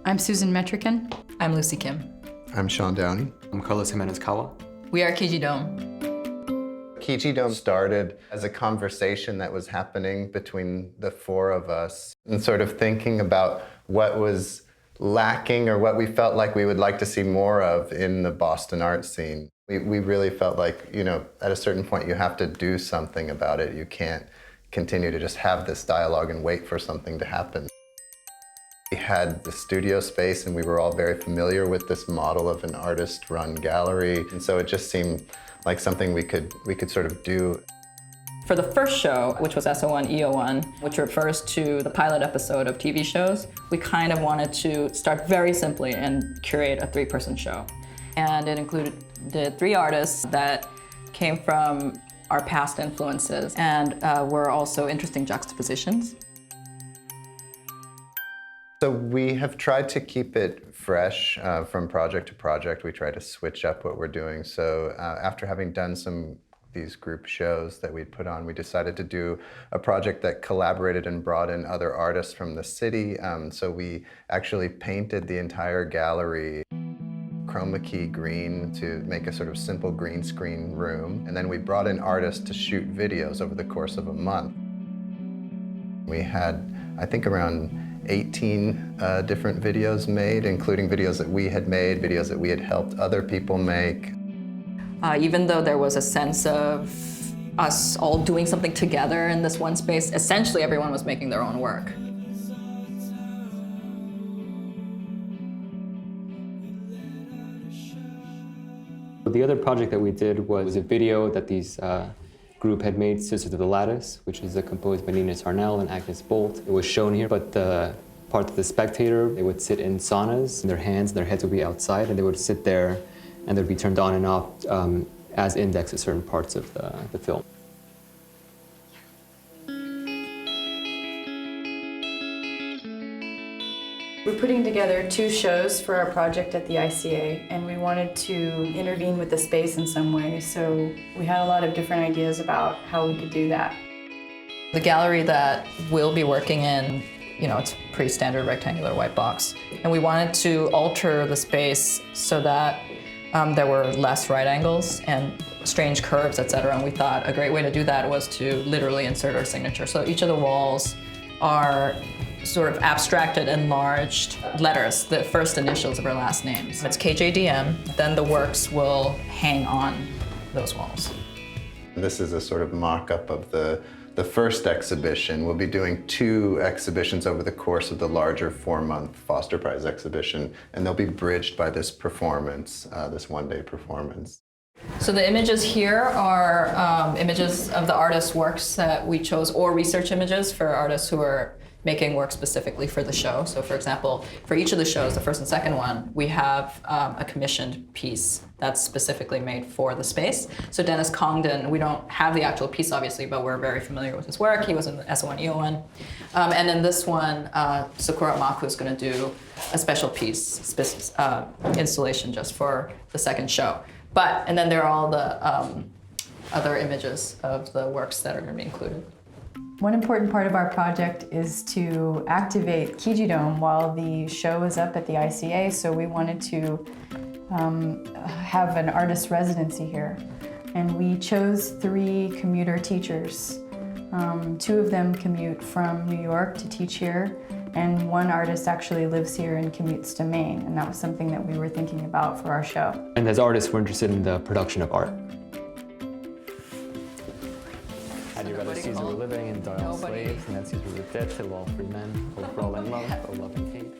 I'm Susan Metrican. I'm Lucy Kim. I'm Sean Downey. I'm Jiménez Cahua. We are Kijidome. Kijidome started as a conversation that was happening between the four of us and sort of thinking about what was lacking or what we felt like we would like to see more of in the Boston art scene. We really felt like, at a certain point you have to do something about it. You can't continue to just have this dialogue and wait for something to happen. We had the studio space and we were all very familiar with this model of an artist-run gallery. And so it just seemed like something we could sort of do. For the first show, which was SO1 EO1, which refers to the pilot episode of TV shows, we kind of wanted to start very simply and curate a 3-person show. And it included the 3 artists that came from our past influences and were also interesting juxtapositions. So we have tried to keep it fresh from project to project. We try to switch up what we're doing. So after having done these group shows that we'd put on, we decided to do a project that collaborated and brought in other artists from the city. So we actually painted the entire gallery chroma key green to make a sort of simple green screen room. And then we brought in artists to shoot videos over the course of a month. We had, I think, around 18 different videos made, including videos that we had made, videos that we had helped other people make. Even though there was a sense of us all doing something together in this one space, essentially everyone was making their own work. The other project that we did was a video that these group had made, Sisters of the Lattice, which is composed by Nina Tarnell and Agnes Bolt. It was shown here, but the part of the spectator, they would sit in saunas, and their hands and their heads would be outside, and they would sit there, and they'd be turned on and off as index to certain parts of the film. We're putting together 2 shows for our project at the ICA, and we wanted to intervene with the space in some way, so we had a lot of different ideas about how we could do that. The gallery that we'll be working in, it's a pretty standard rectangular white box, and we wanted to alter the space so that there were less right angles and strange curves, etc. And we thought a great way to do that was to literally insert our signature. So each of the walls are sort of abstracted, enlarged letters, the first initials of our last names. It's KJDM, then the works will hang on those walls. This is a sort of mock-up of the first exhibition. We'll be doing 2 exhibitions over the course of the larger 4-month Foster Prize exhibition, and they'll be bridged by this performance, this one-day performance. So the images here are images of the artists' works that we chose, or research images for artists who are making work specifically for the show. So for example, for each of the shows, the first and second one, we have a commissioned piece that's specifically made for the space. So Dennis Congdon, we don't have the actual piece obviously, but we're very familiar with his work. He was in the SO1 EO1. And in this one, Sakura Maku is going to do a special piece, installation just for the second show. And then there are all the other images of the works that are going to be included. One important part of our project is to activate Kijidome while the show is up at the ICA, so we wanted to have an artist residency here. And we chose 3 commuter teachers. 2 of them commute from New York to teach here, and 1 artist actually lives here and commutes to Maine, and that was something that we were thinking about for our show. And as artists, we're interested in the production of art. Had you rather Caesar were living and die all slaves, and that Caesar were dead till all free men, both for all in love, or love and hate?